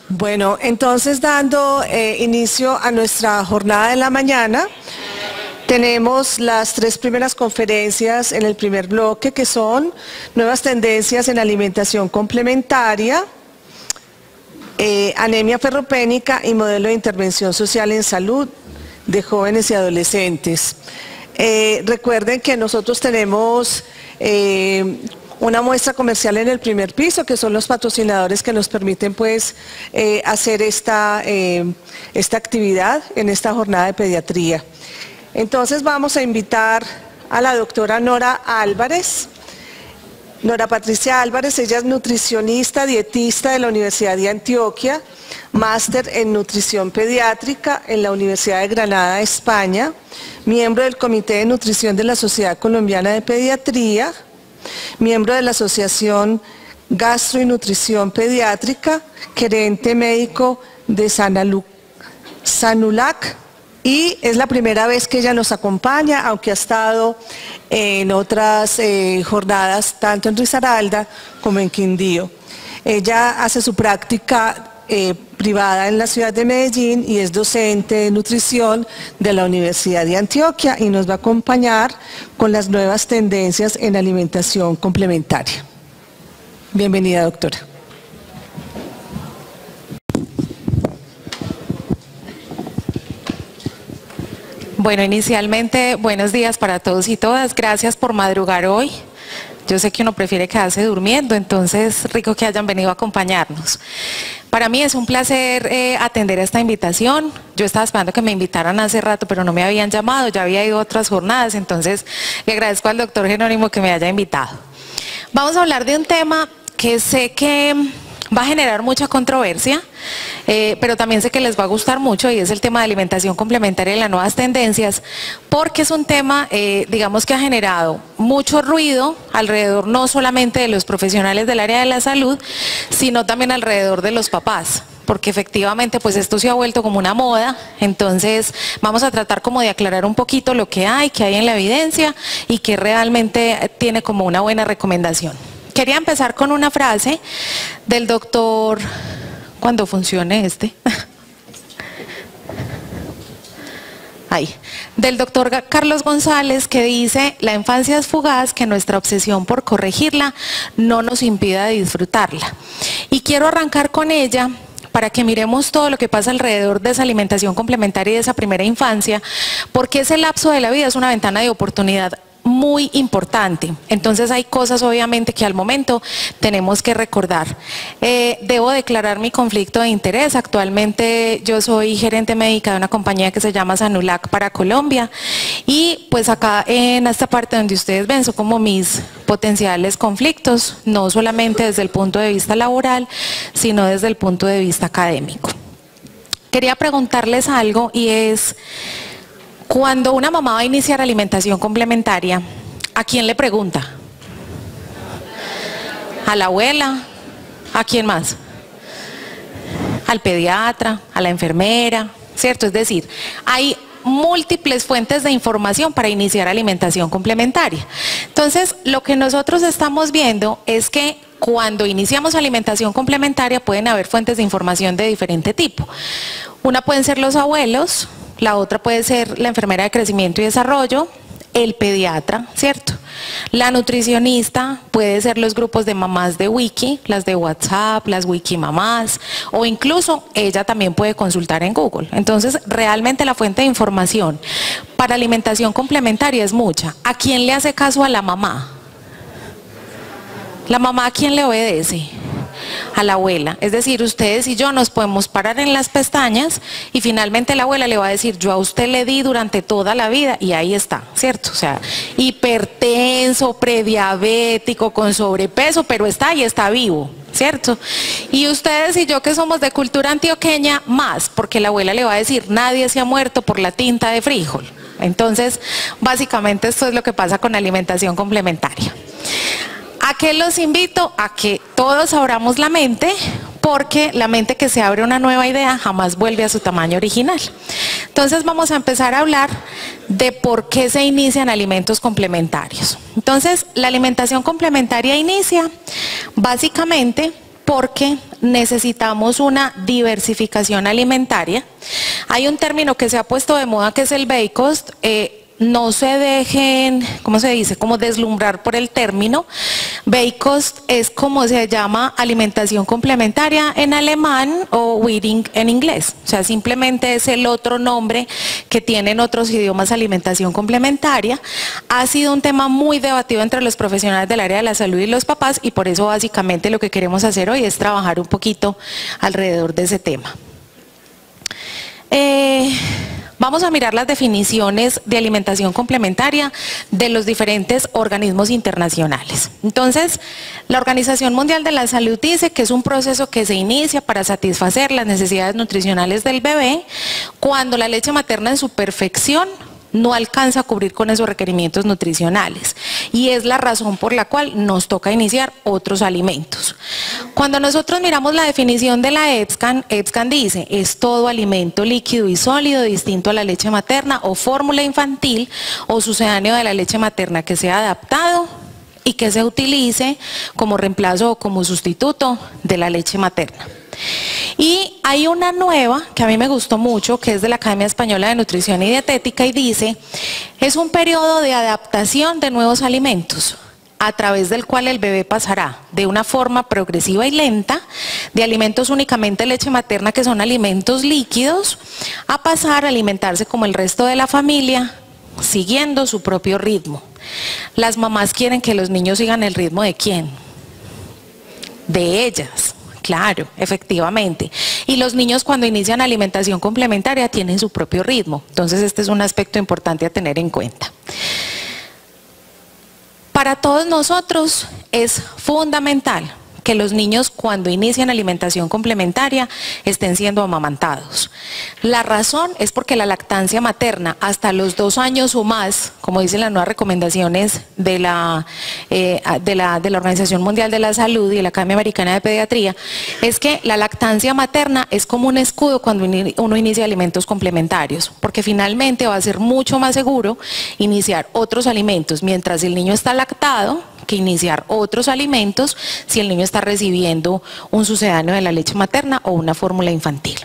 Bueno, entonces dando inicio a nuestra jornada de la mañana, tenemos las tres primeras conferencias en el primer bloque, que son nuevas tendencias en alimentación complementaria, anemia ferropénica y modelo de intervención social en salud de jóvenes y adolescentes. Recuerden que nosotros tenemos una muestra comercial en el primer piso, que son los patrocinadores que nos permiten pues hacer esta actividad en esta jornada de pediatría. Entonces vamos a invitar a la doctora Nora Álvarez. Nora Patricia Álvarez, ella es nutricionista, dietista de la Universidad de Antioquia, máster en nutrición pediátrica en la Universidad de Granada, España, miembro del Comité de Nutrición de la Sociedad Colombiana de Pediatría, miembro de la Asociación Gastro y Nutrición Pediátrica, gerente médico de Sanulac, y es la primera vez que ella nos acompaña, aunque ha estado en otras jornadas, tanto en Risaralda como en Quindío. Ella hace su práctica privada en la ciudad de Medellín y es docente de nutrición de la Universidad de Antioquia y nos va a acompañar con las nuevas tendencias en alimentación complementaria. Bienvenida, doctora. Bueno, inicialmente, buenos días para todos y todas. Gracias por madrugar hoy. Yo sé que uno prefiere quedarse durmiendo, entonces rico que hayan venido a acompañarnos. Para mí es un placer atender esta invitación. Yo estaba esperando que me invitaran hace rato, pero no me habían llamado, ya había ido a otras jornadas, entonces le agradezco al doctor Jerónimo que me haya invitado. Vamos a hablar de un tema que sé que va a generar mucha controversia, pero también sé que les va a gustar mucho, y es el tema de alimentación complementaria y las nuevas tendencias, porque es un tema, digamos, que ha generado mucho ruido alrededor no solamente de los profesionales del área de la salud, sino también alrededor de los papás, porque efectivamente pues esto se ha vuelto como una moda. Entonces vamos a tratar como de aclarar un poquito lo que hay en la evidencia y que realmente tiene como una buena recomendación. Quería empezar con una frase del doctor, cuando funcione del doctor Carlos González, que dice: la infancia es fugaz, que nuestra obsesión por corregirla no nos impida disfrutarla. Y quiero arrancar con ella para que miremos todo lo que pasa alrededor de esa alimentación complementaria y de esa primera infancia, porque ese lapso de la vida es una ventana de oportunidad muy importante. Entonces hay cosas obviamente que al momento tenemos que recordar. Debo declarar mi conflicto de interés. Actualmente yo soy gerente médica de una compañía que se llama Sanulac para Colombia, y pues acá en esta parte donde ustedes ven son como mis potenciales conflictos, no solamente desde el punto de vista laboral, sino desde el punto de vista académico. Quería preguntarles algo, y es: cuando una mamá va a iniciar alimentación complementaria, ¿a quién le pregunta? ¿A la abuela? ¿A quién más? ¿Al pediatra? ¿A la enfermera? ¿Cierto? Es decir, hay múltiples fuentes de información para iniciar alimentación complementaria. Entonces, lo que nosotros estamos viendo es que cuando iniciamos alimentación complementaria pueden haber fuentes de información de diferente tipo. Una pueden ser los abuelos, la otra puede ser la enfermera de crecimiento y desarrollo, el pediatra, ¿cierto? La nutricionista, puede ser los grupos de mamás de Wiki, las de WhatsApp, las Wiki mamás, o incluso ella también puede consultar en Google. Entonces, realmente la fuente de información para alimentación complementaria es mucha. ¿A quién le hace caso a la mamá? ¿La mamá a quién le obedece? A la abuela. Es decir, ustedes y yo nos podemos parar en las pestañas y finalmente la abuela le va a decir: yo a usted le di durante toda la vida, y ahí está, ¿cierto? O sea, hipertenso, prediabético, con sobrepeso, pero está y está vivo, ¿cierto? Y ustedes y yo, que somos de cultura antioqueña, más, porque la abuela le va a decir: nadie se ha muerto por la tinta de frijol. Entonces, básicamente esto es lo que pasa con alimentación complementaria. ¿A qué los invito? A que todos abramos la mente, porque la mente que se abre a una nueva idea jamás vuelve a su tamaño original. Entonces vamos a empezar a hablar de por qué se inician alimentos complementarios. Entonces, la alimentación complementaria inicia básicamente porque necesitamos una diversificación alimentaria. Hay un término que se ha puesto de moda que es el Beikost. No se dejen, ¿cómo se dice?, como deslumbrar por el término. Beikost es como se llama alimentación complementaria en alemán o Weaning en inglés. O sea, simplemente es el otro nombre que tienen otros idiomas, alimentación complementaria. Ha sido un tema muy debatido entre los profesionales del área de la salud y los papás, y por eso básicamente lo que queremos hacer hoy es trabajar un poquito alrededor de ese tema. Vamos a mirar las definiciones de alimentación complementaria de los diferentes organismos internacionales. Entonces, la Organización Mundial de la Salud dice que es un proceso que se inicia para satisfacer las necesidades nutricionales del bebé cuando la leche materna en su perfección no alcanza a cubrir con esos requerimientos nutricionales, y es la razón por la cual nos toca iniciar otros alimentos. Cuando nosotros miramos la definición de la EBSCAN dice: es todo alimento líquido y sólido distinto a la leche materna o fórmula infantil o sucedáneo de la leche materna que sea adaptado y que se utilice como reemplazo o como sustituto de la leche materna. Y hay una nueva que a mí me gustó mucho, que es de la Academia Española de Nutrición y Dietética, y dice: es un periodo de adaptación de nuevos alimentos, a través del cual el bebé pasará de una forma progresiva y lenta de alimentos únicamente de leche materna, que son alimentos líquidos, a pasar a alimentarse como el resto de la familia, siguiendo su propio ritmo. Las mamás quieren que los niños sigan el ritmo ¿de quién? De ellas. Claro, efectivamente. Y los niños, cuando inician alimentación complementaria, tienen su propio ritmo. Entonces este es un aspecto importante a tener en cuenta. Para todos nosotros es fundamental que los niños, cuando inician alimentación complementaria, estén siendo amamantados. La razón es porque la lactancia materna hasta los 2 años o más, como dicen las nuevas recomendaciones de la Organización Mundial de la Salud y de la Academia Americana de Pediatría, es que la lactancia materna es como un escudo cuando uno inicia alimentos complementarios, porque finalmente va a ser mucho más seguro iniciar otros alimentos mientras el niño está lactado que iniciar otros alimentos si el niño está recibiendo un sucedáneo de la leche materna o una fórmula infantil.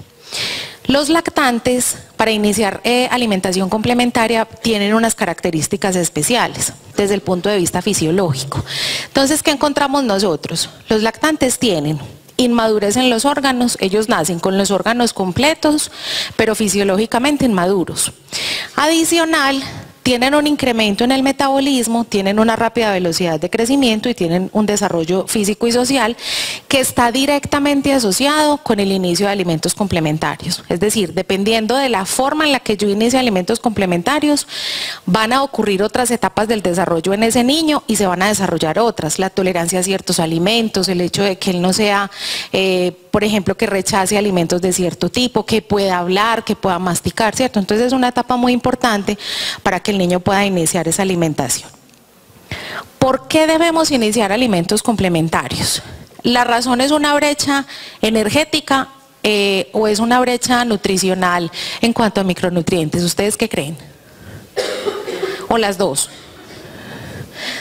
Los lactantes, para iniciar alimentación complementaria, tienen unas características especiales desde el punto de vista fisiológico. Entonces, ¿qué encontramos nosotros? Los lactantes tienen inmadurez en los órganos. Ellos nacen con los órganos completos, pero fisiológicamente inmaduros. Adicional, tienen un incremento en el metabolismo, tienen una rápida velocidad de crecimiento y tienen un desarrollo físico y social que está directamente asociado con el inicio de alimentos complementarios. Es decir, dependiendo de la forma en la que yo inicie alimentos complementarios, van a ocurrir otras etapas del desarrollo en ese niño y se van a desarrollar otras. La tolerancia a ciertos alimentos, el hecho de que él no sea, por ejemplo, que rechace alimentos de cierto tipo, que pueda hablar, que pueda masticar, ¿cierto? Entonces es una etapa muy importante para que el niño pueda iniciar esa alimentación. ¿Por qué debemos iniciar alimentos complementarios? La razón es una brecha energética o es una brecha nutricional en cuanto a micronutrientes. ¿Ustedes qué creen? ¿O las dos?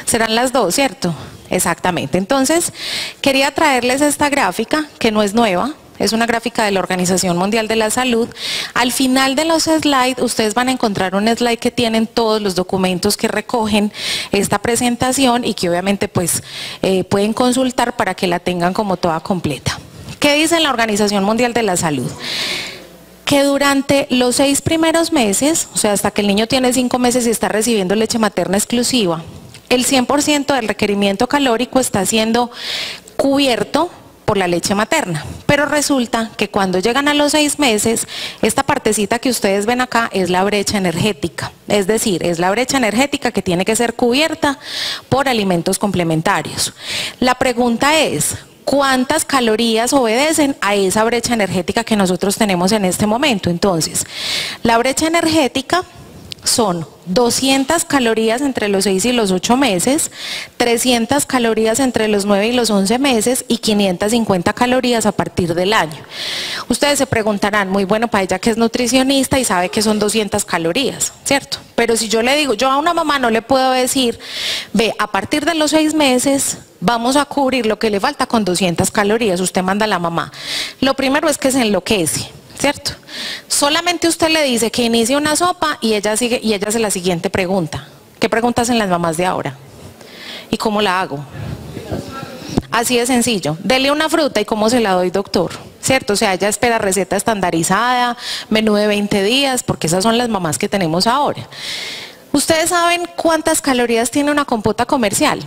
Serán las dos, ¿cierto? Exactamente. Entonces, quería traerles esta gráfica, que no es nueva. Es una gráfica de la Organización Mundial de la Salud. Al final de los slides, ustedes van a encontrar un slide que tienen todos los documentos que recogen esta presentación y que obviamente pues pueden consultar para que la tengan como toda completa. ¿Qué dice la Organización Mundial de la Salud? Que durante los 6 primeros meses, o sea, hasta que el niño tiene 5 meses y está recibiendo leche materna exclusiva, el 100% del requerimiento calórico está siendo cubierto por la leche materna, pero resulta que cuando llegan a los 6 meses, esta partecita que ustedes ven acá es la brecha energética, es decir, es la brecha energética que tiene que ser cubierta por alimentos complementarios. La pregunta es: ¿cuántas calorías obedecen a esa brecha energética que nosotros tenemos en este momento? Entonces, la brecha energética son 200 calorías entre los 6 y los 8 meses, 300 calorías entre los 9 y los 11 meses y 550 calorías a partir del año. Ustedes se preguntarán, muy bueno para ella que es nutricionista y sabe que son 200 calorías, ¿cierto? Pero si yo le digo, yo a una mamá no le puedo decir, ve, a partir de los 6 meses vamos a cubrir lo que le falta con 200 calorías, usted manda a la mamá. Lo primero es que se enloquece, ¿cierto? Solamente usted le dice que inicie una sopa y ella hace la siguiente pregunta. ¿Qué preguntas hacen las mamás de ahora? ¿Y cómo la hago? Así de sencillo. Dele una fruta y cómo se la doy, doctor, ¿cierto? O sea, ella espera receta estandarizada, menú de 20 días, porque esas son las mamás que tenemos ahora. ¿Ustedes saben cuántas calorías tiene una compota comercial?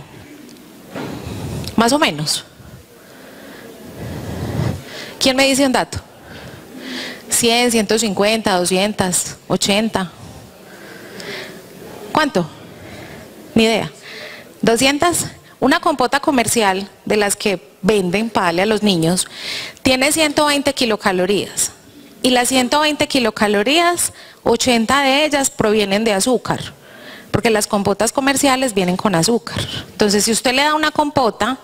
Más o menos. ¿Quién me dice un dato? 100, 150, 200, 80. ¿Cuánto? Ni idea. 200. Una compota comercial de las que venden para darle a los niños tiene 120 kilocalorías. Y las 120 kilocalorías, 80 de ellas provienen de azúcar. Porque las compotas comerciales vienen con azúcar. Entonces, si usted le da una compota,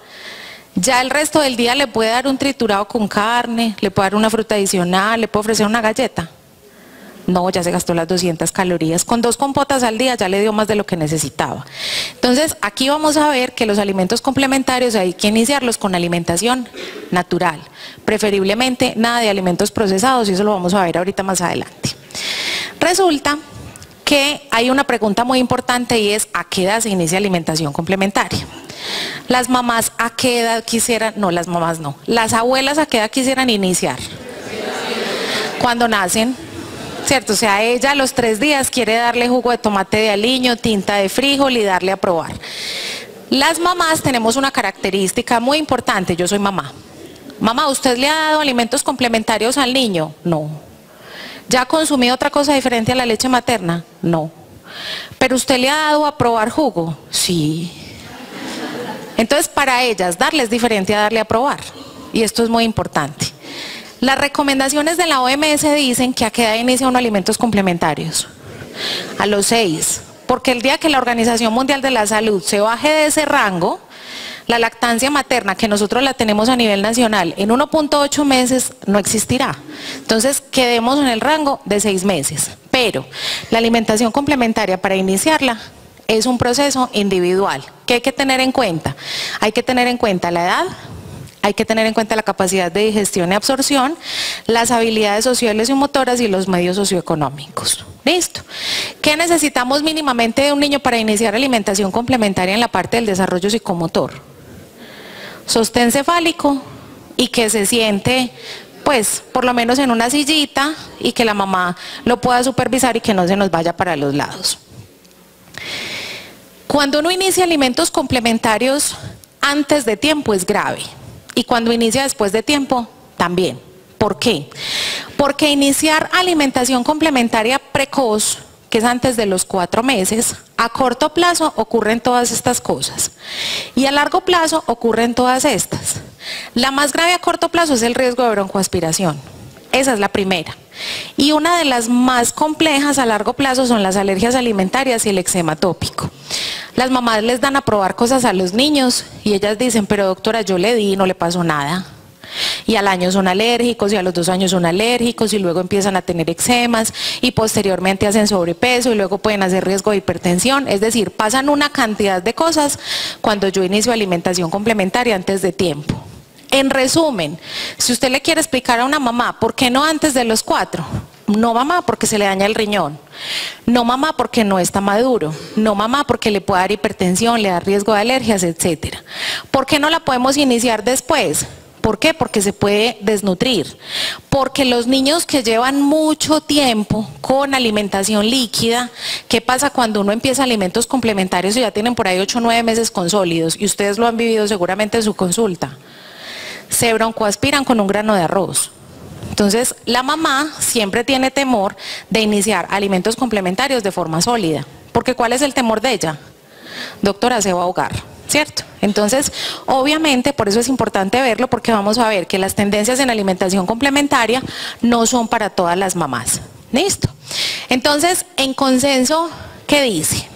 ya el resto del día le puede dar un triturado con carne, le puede dar una fruta adicional, le puede ofrecer una galleta. No, ya se gastó las 200 calorías. Con 2 compotas al día ya le dio más de lo que necesitaba. Entonces, aquí vamos a ver que los alimentos complementarios hay que iniciarlos con alimentación natural. Preferiblemente nada de alimentos procesados, y eso lo vamos a ver ahorita más adelante. Resulta que hay una pregunta muy importante y es, ¿a qué edad se inicia alimentación complementaria? Las mamás a qué edad quisieran, no, las mamás no, las abuelas a qué edad quisieran iniciar. Cuando nacen, ¿cierto? O sea, ella a los 3 días quiere darle jugo de tomate de aliño, tinta de frijol y darle a probar. Las mamás tenemos una característica muy importante, yo soy mamá. Mamá, ¿usted le ha dado alimentos complementarios al niño? No. ¿Ya ha consumido otra cosa diferente a la leche materna? No. ¿Pero usted le ha dado a probar jugo? Sí. Entonces, para ellas, darle es diferente a darle a probar. Y esto es muy importante. Las recomendaciones de la OMS dicen que a qué edad inicia uno alimentos complementarios. A los 6. Porque el día que la Organización Mundial de la Salud se baje de ese rango, la lactancia materna, que nosotros la tenemos a nivel nacional, en 1.8 meses no existirá. Entonces, quedemos en el rango de 6 meses. Pero la alimentación complementaria, para iniciarla, es un proceso individual. ¿Qué hay que tener en cuenta? Hay que tener en cuenta la edad, hay que tener en cuenta la capacidad de digestión y absorción, las habilidades sociales y motoras y los medios socioeconómicos. ¿Listo? ¿Qué necesitamos mínimamente de un niño para iniciar alimentación complementaria en la parte del desarrollo psicomotor? Sostén cefálico y que se siente, pues, por lo menos en una sillita y que la mamá lo pueda supervisar y que no se nos vaya para los lados. Cuando uno inicia alimentos complementarios antes de tiempo es grave y cuando inicia después de tiempo también. ¿Por qué? Porque iniciar alimentación complementaria precoz, que es antes de los 4 meses, a corto plazo ocurren todas estas cosas y a largo plazo ocurren todas estas. La más grave a corto plazo es el riesgo de broncoaspiración. Esa es la primera. Y una de las más complejas a largo plazo son las alergias alimentarias y el eczema atópico. Las mamás les dan a probar cosas a los niños y ellas dicen, pero doctora, yo le di y no le pasó nada. Y al año son alérgicos y a los 2 años son alérgicos y luego empiezan a tener eczemas y posteriormente hacen sobrepeso y luego pueden hacer riesgo de hipertensión. Es decir, pasan una cantidad de cosas cuando yo inicio alimentación complementaria antes de tiempo. En resumen, si usted le quiere explicar a una mamá, ¿por qué no antes de los 4? No, mamá, porque se le daña el riñón. No, mamá, porque no está maduro. No, mamá, porque le puede dar hipertensión, le da riesgo de alergias, etc. ¿Por qué no la podemos iniciar después? ¿Por qué? Porque se puede desnutrir. Porque los niños que llevan mucho tiempo con alimentación líquida, ¿qué pasa cuando uno empieza alimentos complementarios y ya tienen por ahí 8 o 9 meses con sólidos? Y ustedes lo han vivido seguramente en su consulta. Se broncoaspiran con un grano de arroz. Entonces, la mamá siempre tiene temor de iniciar alimentos complementarios de forma sólida. Porque ¿cuál es el temor de ella? Doctora, se va a ahogar, ¿cierto? Entonces, obviamente, por eso es importante verlo, porque vamos a ver que las tendencias en alimentación complementaria no son para todas las mamás. ¿Listo? Entonces, en consenso, ¿qué dice?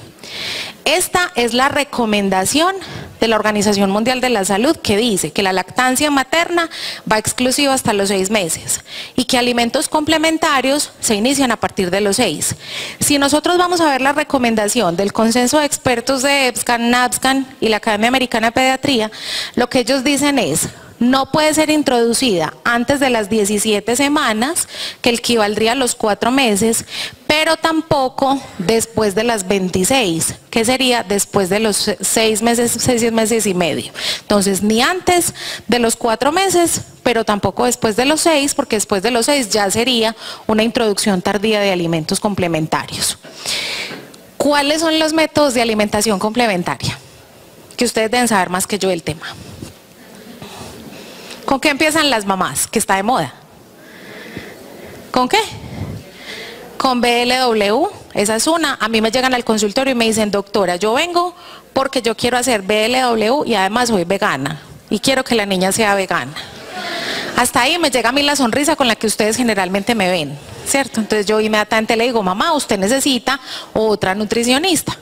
Esta es la recomendación de la Organización Mundial de la Salud, que dice que la lactancia materna va exclusiva hasta los 6 meses y que alimentos complementarios se inician a partir de los 6. Si nosotros vamos a ver la recomendación del consenso de expertos de EPSCAN, NAPSCAN y la Academia Americana de Pediatría, lo que ellos dicen es: no puede ser introducida antes de las 17 semanas, que equivaldría a los 4 meses, pero tampoco después de las 26, que sería después de los 6 meses y medio. Entonces, ni antes de los 4 meses, pero tampoco después de los 6, porque después de los 6 ya sería una introducción tardía de alimentos complementarios. ¿Cuáles son los métodos de alimentación complementaria? Que ustedes deben saber más que yo del tema. ¿Con qué empiezan las mamás? Que está de moda. ¿Con qué? Con BLW, esa es una. A mí me llegan al consultorio y me dicen: doctora, yo vengo porque yo quiero hacer BLW y además soy vegana y quiero que la niña sea vegana. Hasta ahí me llega a mí la sonrisa con la que ustedes generalmente me ven, ¿cierto? Entonces yo inmediatamente le digo: mamá, usted necesita otra nutricionista,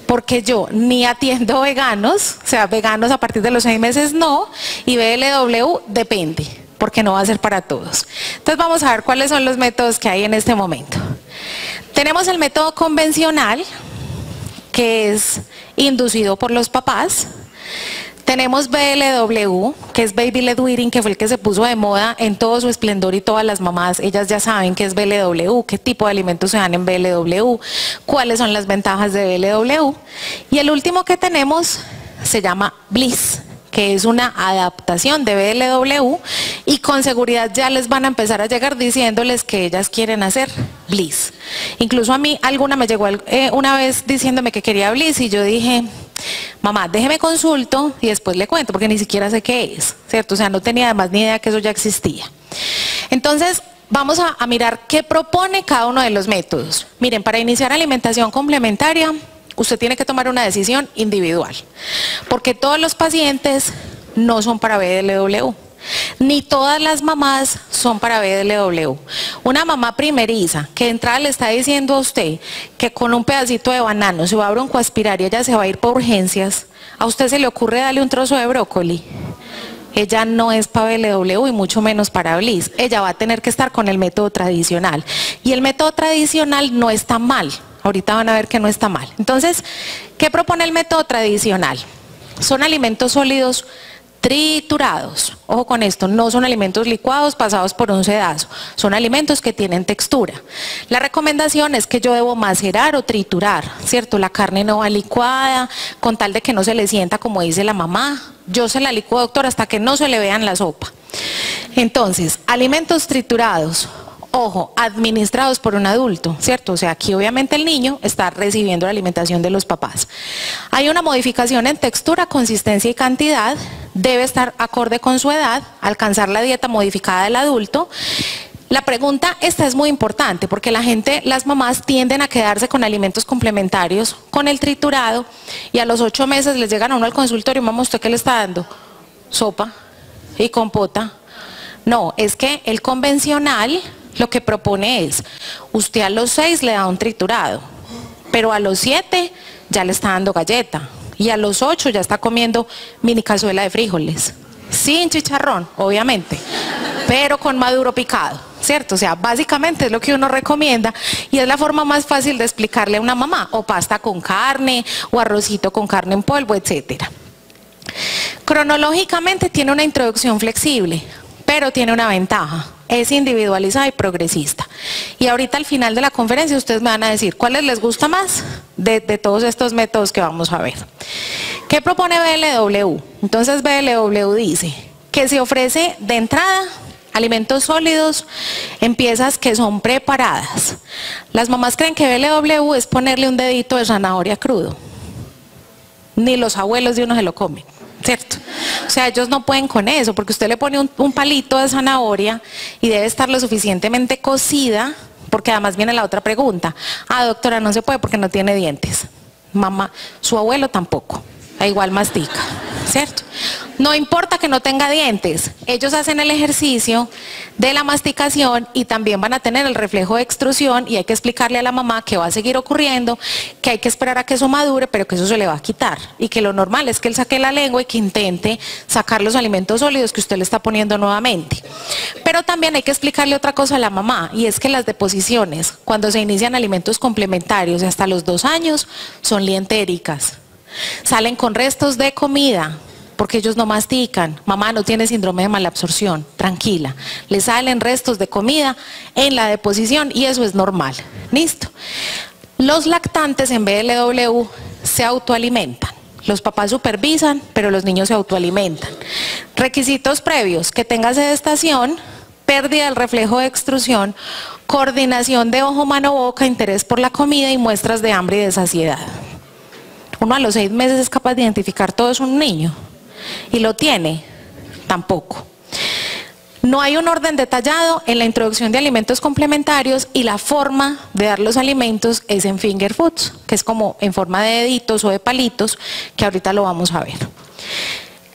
porque yo ni atiendo veganos, o sea, veganos a partir de los 6 meses no, y BLW depende, porque no va a ser para todos. Entonces vamos a ver cuáles son los métodos que hay en este momento. Tenemos el método convencional, que es inducido por los papás. Tenemos BLW, que es Baby Led Weaning, que fue el que se puso de moda en todo su esplendor, y todas las mamás, ellas ya saben qué es BLW, qué tipo de alimentos se dan en BLW, cuáles son las ventajas de BLW. Y el último que tenemos se llama Bliss, que es una adaptación de BLW, y con seguridad ya les van a empezar a llegar diciéndoles que ellas quieren hacer Bliss. Incluso a mí alguna me llegó una vez diciéndome que quería Bliss, y yo dije: mamá, déjeme consulto y después le cuento, porque ni siquiera sé qué es, ¿cierto? O sea, no tenía además ni idea que eso ya existía. Entonces, vamos a mirar qué propone cada uno de los métodos. Miren, para iniciar alimentación complementaria, usted tiene que tomar una decisión individual, porque todos los pacientes no son para BLW, ni todas las mamás son para BLW. Una mamá primeriza que de entrada le está diciendo a usted que con un pedacito de banano se va a broncoaspirar y ella se va a ir por urgencias, ¿a usted se le ocurre darle un trozo de brócoli? Ella no es para BLW y mucho menos para Bliss. Ella va a tener que estar con el método tradicional, y el método tradicional no está mal. Ahorita van a ver que no está mal. Entonces, ¿qué propone el método tradicional? Son alimentos sólidos triturados. Ojo con esto, no son alimentos licuados pasados por un sedazo, son alimentos que tienen textura. La recomendación es que yo debo macerar o triturar, ¿cierto? La carne no va licuada, con tal de que no se le sienta como dice la mamá. Yo se la licuo, doctor, hasta que no se le vean la sopa. Entonces, alimentos triturados, ojo, administrados por un adulto, ¿cierto? O sea, aquí obviamente el niño está recibiendo la alimentación de los papás. Hay una modificación en textura, consistencia y cantidad, debe estar acorde con su edad, alcanzar la dieta modificada del adulto. La pregunta esta es muy importante, porque las mamás tienden a quedarse con alimentos complementarios, con el triturado, y a los 8 meses les llegan a uno al consultorio: mamá, ¿usted qué le está dando? Sopa y compota. No, es que el convencional lo que propone es: usted a los 6 le da un triturado, pero a los 7 ya le está dando galleta, y a los 8 ya está comiendo mini cazuela de frijoles, sin chicharrón, obviamente, pero con maduro picado, ¿cierto? O sea, básicamente es lo que uno recomienda, y es la forma más fácil de explicarle a una mamá: o pasta con carne, o arrocito con carne en polvo, etcétera. Cronológicamente tiene una introducción flexible, pero tiene una ventaja: es individualizada y progresista. Y ahorita al final de la conferencia ustedes me van a decir cuáles les gusta más de todos estos métodos que vamos a ver. ¿Qué propone BLW? Entonces BLW dice que se ofrece de entrada alimentos sólidos en piezas que son preparadas. Las mamás creen que BLW es ponerle un dedito de zanahoria crudo. Ni los abuelos de uno se lo comen, ¿cierto? O sea, ellos no pueden con eso, porque usted le pone un palito de zanahoria y debe estar lo suficientemente cocida, porque además viene la otra pregunta: ah, doctora, no se puede porque no tiene dientes. Mamá, su abuelo tampoco, igual mastica, ¿cierto? No importa que no tenga dientes, ellos hacen el ejercicio de la masticación y también van a tener el reflejo de extrusión y hay que explicarle a la mamá que va a seguir ocurriendo, que hay que esperar a que eso madure, pero que eso se le va a quitar y que lo normal es que él saque la lengua y que intente sacar los alimentos sólidos que usted le está poniendo nuevamente. Pero también hay que explicarle otra cosa a la mamá y es que las deposiciones, cuando se inician alimentos complementarios hasta los 2 años, son lientéricas. Salen con restos de comida, porque ellos no mastican. Mamá no tiene síndrome de malabsorción, tranquila. Le salen restos de comida en la deposición y eso es normal. ¿Listo? Los lactantes en BLW se autoalimentan. Los papás supervisan, pero los niños se autoalimentan. Requisitos previos: que tenga sedestación, pérdida del reflejo de extrusión, coordinación de ojo, mano, boca, interés por la comida y muestras de hambre y de saciedad. Uno a los 6 meses es capaz de identificar todo eso en un niño. ¿Y lo tiene? Tampoco. No hay un orden detallado en la introducción de alimentos complementarios y la forma de dar los alimentos es en finger foods, que es como en forma de deditos o de palitos, que ahorita lo vamos a ver.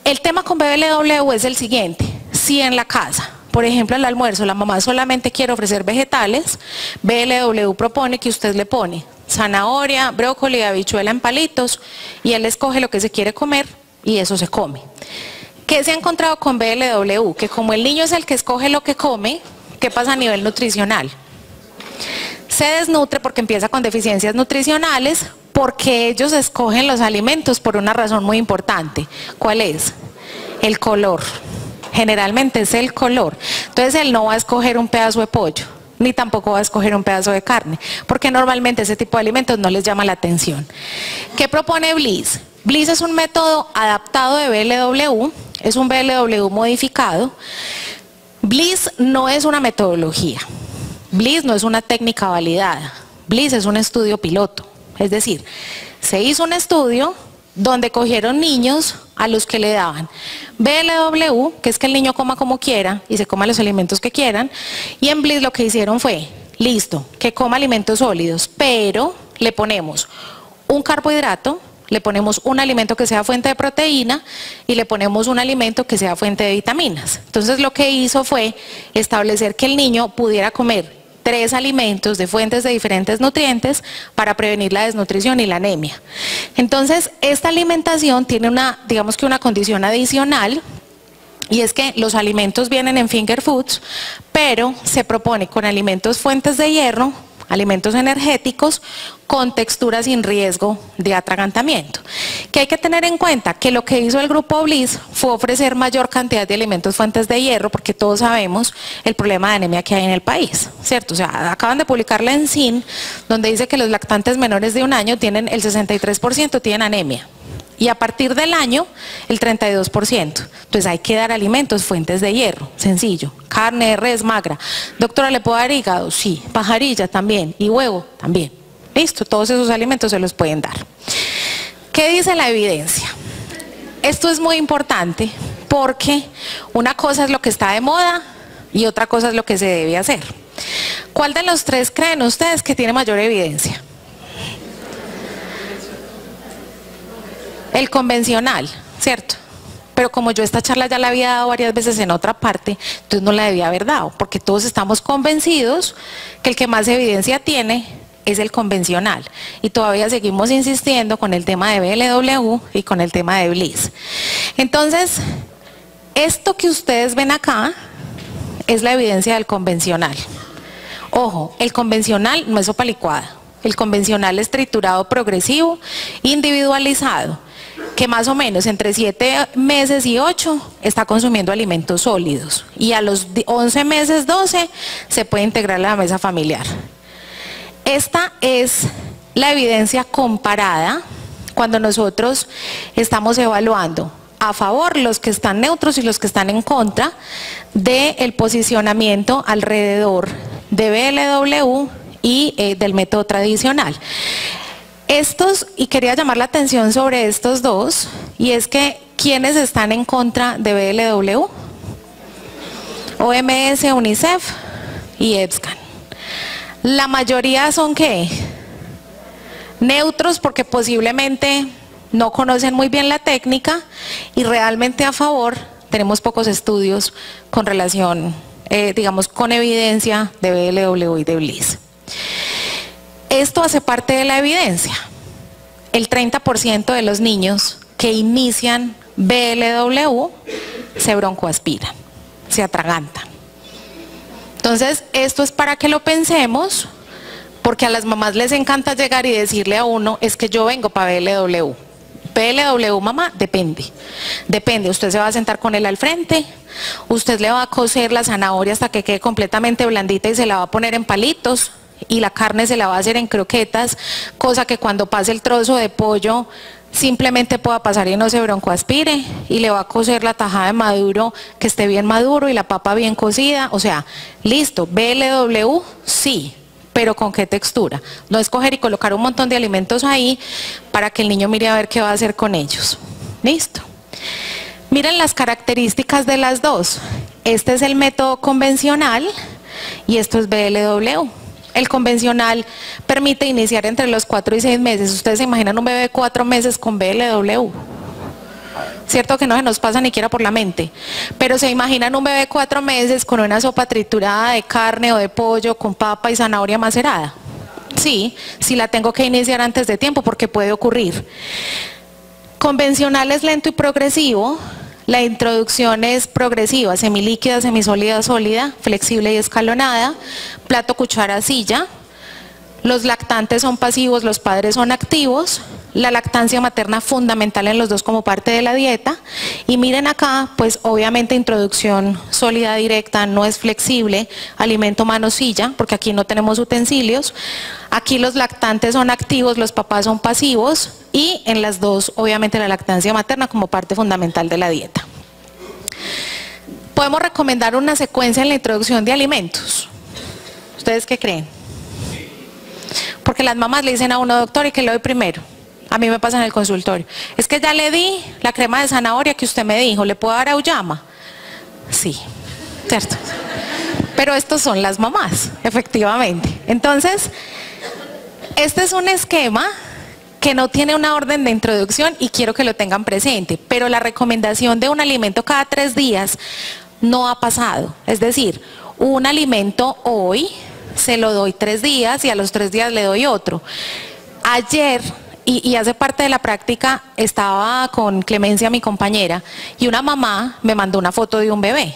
El tema con BLW es el siguiente: si en la casa, por ejemplo al almuerzo, la mamá solamente quiere ofrecer vegetales, BLW propone que usted le pone zanahoria, brócoli, habichuela en palitos y él escoge lo que se quiere comer y eso se come. ¿Qué se ha encontrado con BLW? Que como el niño es el que escoge lo que come, ¿qué pasa a nivel nutricional? Se desnutre porque empieza con deficiencias nutricionales, porque ellos escogen los alimentos por una razón muy importante. ¿Cuál es? El color. Generalmente es el color. Entonces él no va a escoger un pedazo de pollo, ni tampoco va a escoger un pedazo de carne, porque normalmente ese tipo de alimentos no les llama la atención. ¿Qué propone Bliss? Bliss es un método adaptado de BLW, es un BLW modificado. Bliss no es una metodología, Bliss no es una técnica validada, Bliss es un estudio piloto. Es decir, se hizo un estudio donde cogieron niños a los que le daban BLW, que es que el niño coma como quiera y se coma los alimentos que quieran, y en Bliss lo que hicieron fue, listo, que coma alimentos sólidos, pero le ponemos un carbohidrato, le ponemos un alimento que sea fuente de proteína y le ponemos un alimento que sea fuente de vitaminas. Entonces lo que hizo fue establecer que el niño pudiera comer 3 alimentos de fuentes de diferentes nutrientes para prevenir la desnutrición y la anemia. Entonces esta alimentación tiene digamos que una condición adicional, y es que los alimentos vienen en finger foods, pero se propone con alimentos fuentes de hierro, alimentos energéticos, con textura sin riesgo de atragantamiento. Que hay que tener en cuenta que lo que hizo el grupo Bliss fue ofrecer mayor cantidad de alimentos fuentes de hierro, porque todos sabemos el problema de anemia que hay en el país, ¿cierto? O sea, acaban de publicar la ENSIN, donde dice que los lactantes menores de 1 año tienen el 63% tienen anemia. Y a partir del año, el 32%. Entonces hay que dar alimentos fuentes de hierro, sencillo. Carne de res magra. Doctora, ¿le puedo dar hígado? Sí. Pajarilla también. Y huevo también. Listo, todos esos alimentos se los pueden dar. ¿Qué dice la evidencia? Esto es muy importante porque una cosa es lo que está de moda y otra cosa es lo que se debe hacer. ¿Cuál de los 3 creen ustedes que tiene mayor evidencia? El convencional, ¿cierto? Pero como yo esta charla ya la había dado varias veces en otra parte, entonces no la debía haber dado, porque todos estamos convencidos que el que más evidencia tiene es el convencional. Y todavía seguimos insistiendo con el tema de BLW y con el tema de Bliss. Entonces, esto que ustedes ven acá es la evidencia del convencional. Ojo, el convencional no es sopa licuada. El convencional es triturado progresivo, individualizado, que más o menos entre 7 meses y 8 está consumiendo alimentos sólidos y a los 11 meses, 12 se puede integrar a la mesa familiar. Esta es la evidencia comparada cuando nosotros estamos evaluando a favor los que están neutros y los que están en contra del posicionamiento alrededor de BLW y del método tradicional. Y quería llamar la atención sobre estos dos, y es que ¿quiénes están en contra de BLW? OMS, UNICEF y EBSCAN. La mayoría son ¿qué? Neutros, porque posiblemente no conocen muy bien la técnica y realmente a favor tenemos pocos estudios con relación, digamos, con evidencia de BLW y de Bliss. Esto hace parte de la evidencia. El 30% de los niños que inician BLW se broncoaspiran, se atragantan. Entonces, esto es para que lo pensemos, porque a las mamás les encanta llegar y decirle a uno, es que yo vengo para BLW. BLW, mamá, depende. Depende, usted se va a sentar con él al frente, usted le va a cocer la zanahoria hasta que quede completamente blandita y se la va a poner en palitos, y la carne se la va a hacer en croquetas, cosa que cuando pase el trozo de pollo simplemente pueda pasar y no se broncoaspire, y le va a cocer la tajada de maduro que esté bien maduro y la papa bien cocida. O sea, listo, BLW sí, pero ¿con qué textura? No es coger y colocar un montón de alimentos ahí para que el niño mire a ver qué va a hacer con ellos. Listo. Miren las características de las dos. Este es el método convencional y esto es BLW. El convencional permite iniciar entre los 4 y 6 meses. Ustedes se imaginan un bebé de 4 meses con BLW. Cierto que no se nos pasa ni siquiera por la mente, pero se imaginan un bebé de 4 meses con una sopa triturada de carne o de pollo con papa y zanahoria macerada. Sí, sí la tengo que iniciar antes de tiempo porque puede ocurrir. Convencional es lento y progresivo. La introducción es progresiva, semilíquida, semisólida, sólida, flexible y escalonada, plato, cuchara, silla. Los lactantes son pasivos, los padres son activos. La lactancia materna fundamental en los dos como parte de la dieta. Y miren acá, pues obviamente introducción sólida directa, no es flexible, alimento, mano, silla, porque aquí no tenemos utensilios. Aquí los lactantes son activos, los papás son pasivos, y en las dos obviamente la lactancia materna como parte fundamental de la dieta. Podemos recomendar una secuencia en la introducción de alimentos. ¿Ustedes qué creen? Porque las mamás le dicen a uno, doctor, ¿y qué le doy primero? A mí me pasa en el consultorio. Es que ya le di la crema de zanahoria que usted me dijo, ¿le puedo dar auyama? Sí, cierto. Pero estos son las mamás, efectivamente. Entonces, este es un esquema que no tiene una orden de introducción y quiero que lo tengan presente, pero la recomendación de un alimento cada 3 días no ha pasado. Es decir, un alimento hoy se lo doy 3 días y a los 3 días le doy otro. Ayer, y hace parte de la práctica, estaba con Clemencia, mi compañera, y una mamá me mandó una foto de un bebé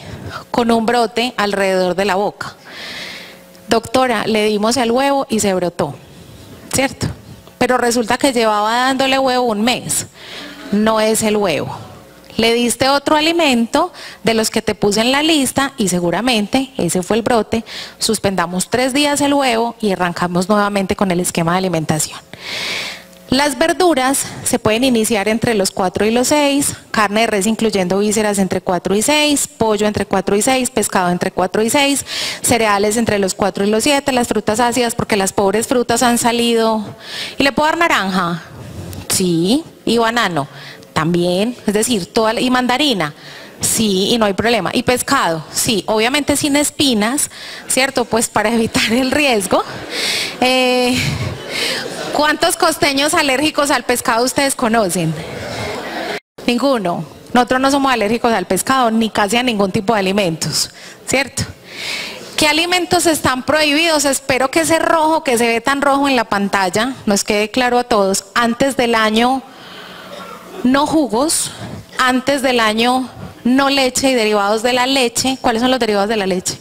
con un brote alrededor de la boca. Doctora, le dimos el huevo y se brotó, ¿cierto? Pero resulta que llevaba dándole huevo 1 mes. No es el huevo. Le diste otro alimento de los que te puse en la lista y seguramente ese fue el brote. Suspendamos 3 días el huevo y arrancamos nuevamente con el esquema de alimentación. Las verduras se pueden iniciar entre los 4 y los 6, carne de res incluyendo vísceras entre 4 y 6, pollo entre 4 y 6, pescado entre 4 y 6, cereales entre los 4 y los 7, las frutas ácidas porque las pobres frutas han salido. ¿Y le puedo dar naranja? Sí. ¿Y banano? También, es decir, y mandarina. Sí, y no hay problema. ¿Y pescado? Sí, obviamente sin espinas, ¿cierto? Pues para evitar el riesgo. ¿Cuántos costeños alérgicos al pescado ustedes conocen? Ninguno. Nosotros no somos alérgicos al pescado, ni casi a ningún tipo de alimentos, ¿cierto? ¿Qué alimentos están prohibidos? Espero que ese rojo que se ve tan rojo en la pantalla nos quede claro a todos. Antes del año, no jugos. Antes del año, no leche y derivados de la leche. ¿Cuáles son los derivados de la leche?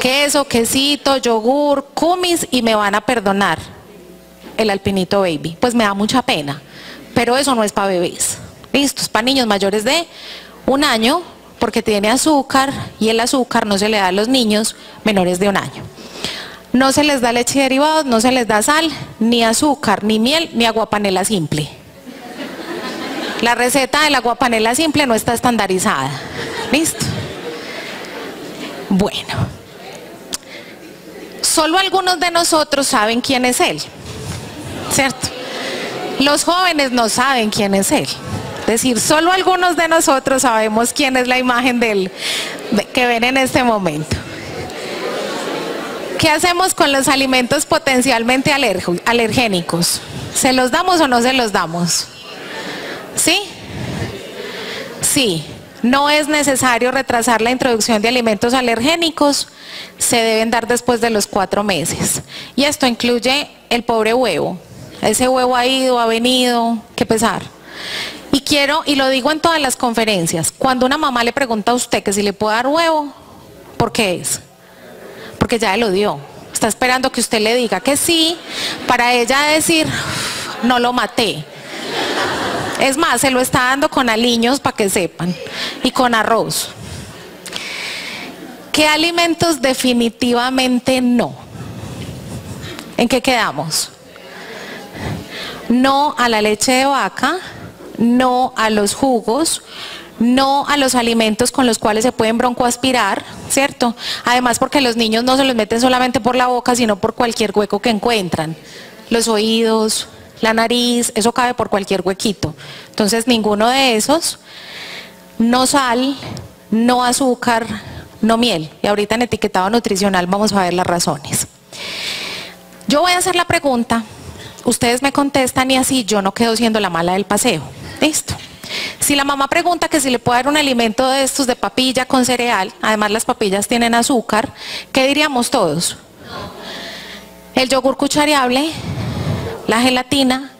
Queso, quesito, yogur, kumis, y me van a perdonar el alpinito baby. Pues me da mucha pena, pero eso no es para bebés. Listo, es para niños mayores de 1 año, porque tiene azúcar y el azúcar no se le da a los niños menores de 1 año. No se les da leche y derivados, no se les da sal, ni azúcar, ni miel, ni aguapanela simple. La receta del aguapanela simple no está estandarizada. ¿Listo? Bueno. Solo algunos de nosotros saben quién es él, ¿cierto? Los jóvenes no saben quién es él. Es decir, solo algunos de nosotros sabemos quién es la imagen que ven en este momento. ¿Qué hacemos con los alimentos potencialmente alergénicos? ¿Se los damos o no se los damos? ¿Sí? Sí. No es necesario retrasar la introducción de alimentos alergénicos, se deben dar después de los 4 meses. Y esto incluye el pobre huevo. Ese huevo ha ido, ha venido, qué pesar. Y lo digo en todas las conferencias, cuando una mamá le pregunta a usted que si le puede dar huevo, ¿por qué es? Porque ya lo dio. Está esperando que usted le diga que sí, para ella decir, no lo maté. Es más, se lo está dando con aliños para que sepan, y con arroz. ¿Qué alimentos definitivamente no? ¿En qué quedamos? No a la leche de vaca, no a los jugos, no a los alimentos con los cuales se pueden broncoaspirar, ¿cierto? Además porque los niños no se los meten solamente por la boca, sino por cualquier hueco que encuentran. Los oídos, la nariz, eso cabe por cualquier huequito. Entonces ninguno de esos, no sal, no azúcar, no miel. Y ahorita en etiquetado nutricional vamos a ver las razones. Yo voy a hacer la pregunta, ustedes me contestan y así yo no quedo siendo la mala del paseo. Listo. Si la mamá pregunta que si le puede dar un alimento de estos de papilla con cereal, además las papillas tienen azúcar, ¿qué diríamos todos? El yogur cuchareable, la gelatina,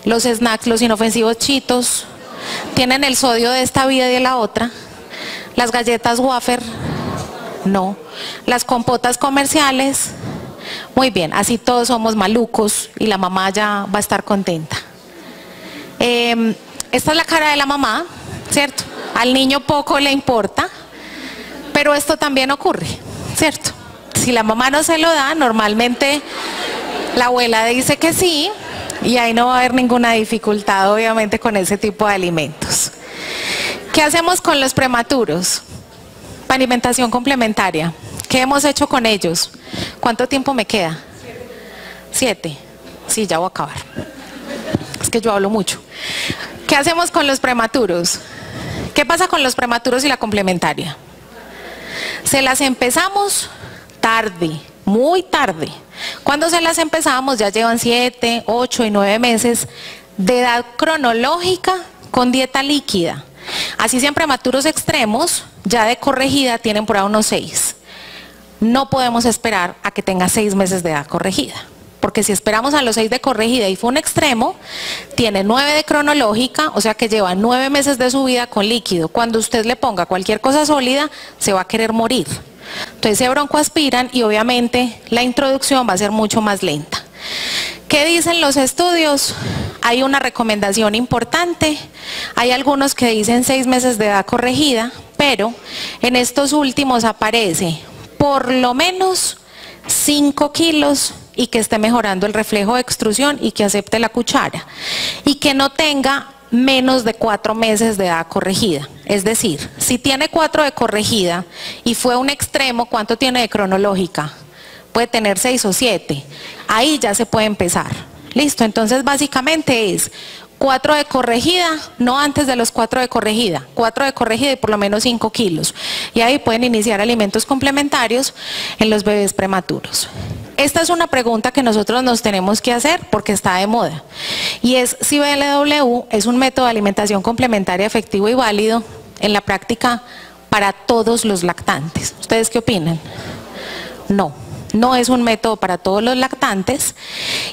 los snacks, los inofensivos Cheetos, tienen el sodio de esta vida y de la otra, las galletas wafer, no, las compotas comerciales, muy bien, así todos somos malucos y la mamá ya va a estar contenta. Esta es la cara de la mamá, ¿cierto? Al niño poco le importa, pero esto también ocurre, ¿cierto? Si la mamá no se lo da, normalmente la abuela dice que sí, y ahí no va a haber ninguna dificultad, obviamente, con ese tipo de alimentos. ¿Qué hacemos con los prematuros? Alimentación complementaria. ¿Qué hemos hecho con ellos? ¿Cuánto tiempo me queda? 7. Sí, ya voy a acabar. Es que yo hablo mucho. ¿Qué hacemos con los prematuros? ¿Qué pasa con los prematuros y la complementaria? Se las empezamos tarde, muy tarde. Cuando se las empezamos ya llevan 7, 8 y 9 meses de edad cronológica con dieta líquida. Así sean prematuros extremos, ya de corregida tienen por ahí unos 6. No podemos esperar a que tenga 6 meses de edad corregida. Porque si esperamos a los 6 de corregida y fue un extremo, tiene 9 de cronológica, o sea que lleva 9 meses de su vida con líquido. Cuando usted le ponga cualquier cosa sólida, se va a querer morir. Entonces se broncoaspiran y obviamente la introducción va a ser mucho más lenta. ¿Qué dicen los estudios? Hay una recomendación importante. Hay algunos que dicen 6 meses de edad corregida, pero en estos últimos aparece por lo menos 5 kilos y que esté mejorando el reflejo de extrusión y que acepte la cuchara y que no tenga menos de 4 meses de edad corregida. Es decir, si tiene 4 de corregida y fue un extremo, ¿cuánto tiene de cronológica? Puede tener 6 o 7. Ahí ya se puede empezar. Listo, entonces básicamente es 4 de corregida, no antes de los 4 de corregida, 4 de corregida y por lo menos 5 kilos. Y ahí pueden iniciar alimentos complementarios en los bebés prematuros. Esta es una pregunta que nosotros nos tenemos que hacer porque está de moda. Y es si BLW es un método de alimentación complementaria efectivo y válido en la práctica para todos los lactantes. ¿Ustedes qué opinan? No. No es un método para todos los lactantes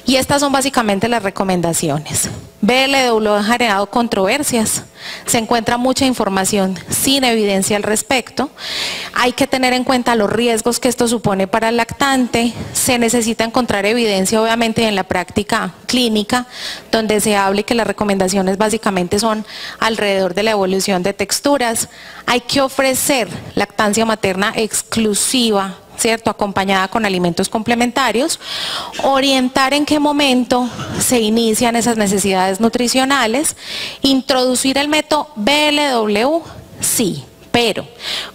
y estas son básicamente las recomendaciones. BLW ha generado controversias, se encuentra mucha información sin evidencia al respecto, hay que tener en cuenta los riesgos que esto supone para el lactante, se necesita encontrar evidencia obviamente en la práctica clínica, donde se hable que las recomendaciones básicamente son alrededor de la evolución de texturas, hay que ofrecer lactancia materna exclusiva, ¿cierto? Acompañada con alimentos complementarios, orientar en qué momento se inician esas necesidades nutricionales, introducir el método BLW, sí, pero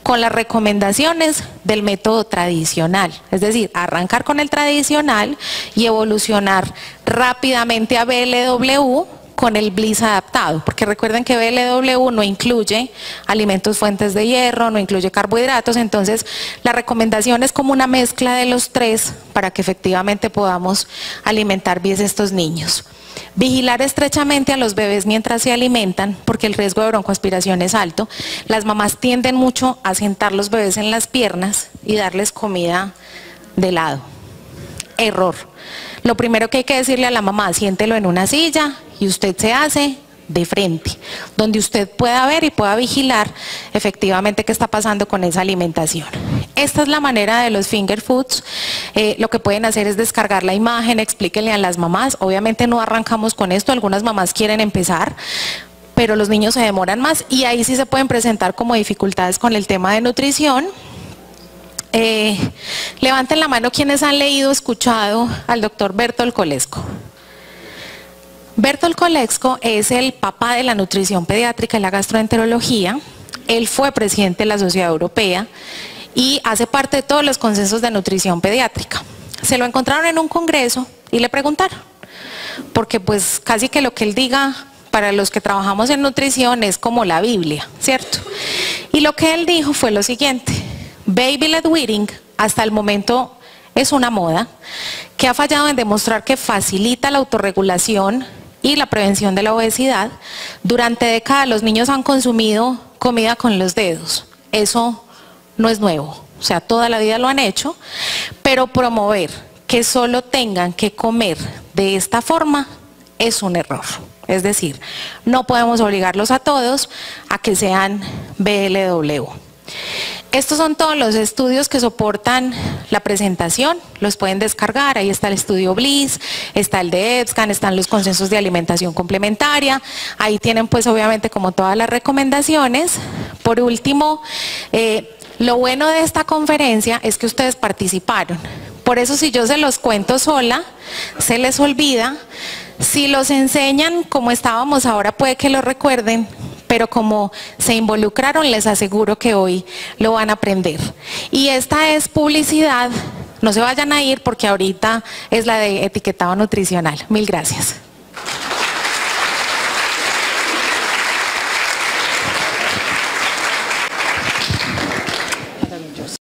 con las recomendaciones del método tradicional, es decir, arrancar con el tradicional y evolucionar rápidamente a BLW con el Bliss adaptado, porque recuerden que BLW no incluye alimentos fuentes de hierro, no incluye carbohidratos, entonces la recomendación es como una mezcla de los tres para que efectivamente podamos alimentar bien a estos niños. Vigilar estrechamente a los bebés mientras se alimentan, porque el riesgo de broncoaspiración es alto. Las mamás tienden mucho a sentar los bebés en las piernas y darles comida de lado. Error. Lo primero que hay que decirle a la mamá, siéntelo en una silla y usted se hace de frente, donde usted pueda ver y pueda vigilar efectivamente qué está pasando con esa alimentación. Esta es la manera de los finger foods. Lo que pueden hacer es descargar la imagen, explíquenle a las mamás. Obviamente no arrancamos con esto, algunas mamás quieren empezar, pero los niños se demoran más y ahí sí se pueden presentar como dificultades con el tema de nutrición. Levanten la mano quienes han leído, escuchado al doctor Bertolt Kolesko. Bertolt Kolesko es el papá de la nutrición pediátrica y la gastroenterología. Él fue presidente de la Sociedad Europea y hace parte de todos los consensos de nutrición pediátrica. Se lo encontraron en un congreso y le preguntaron, porque pues casi que lo que él diga para los que trabajamos en nutrición es como la Biblia, ¿cierto? Y lo que él dijo fue lo siguiente: Baby led weaning hasta el momento es una moda que ha fallado en demostrar que facilita la autorregulación y la prevención de la obesidad. Durante décadas los niños han consumido comida con los dedos. Eso no es nuevo, o sea, toda la vida lo han hecho, pero promover que solo tengan que comer de esta forma es un error. Es decir, no podemos obligarlos a todos a que sean BLW. Estos son todos los estudios que soportan la presentación, los pueden descargar, ahí está el estudio Bliss, está el de EBSCAN, están los consensos de alimentación complementaria, ahí tienen pues obviamente como todas las recomendaciones. Por último, lo bueno de esta conferencia es que ustedes participaron, por eso si yo se los cuento sola, se les olvida. Si los enseñan como estábamos ahora puede que lo recuerden, pero como se involucraron les aseguro que hoy lo van a aprender. Y esta es publicidad, no se vayan a ir porque ahorita es la de etiquetado nutricional. Mil gracias.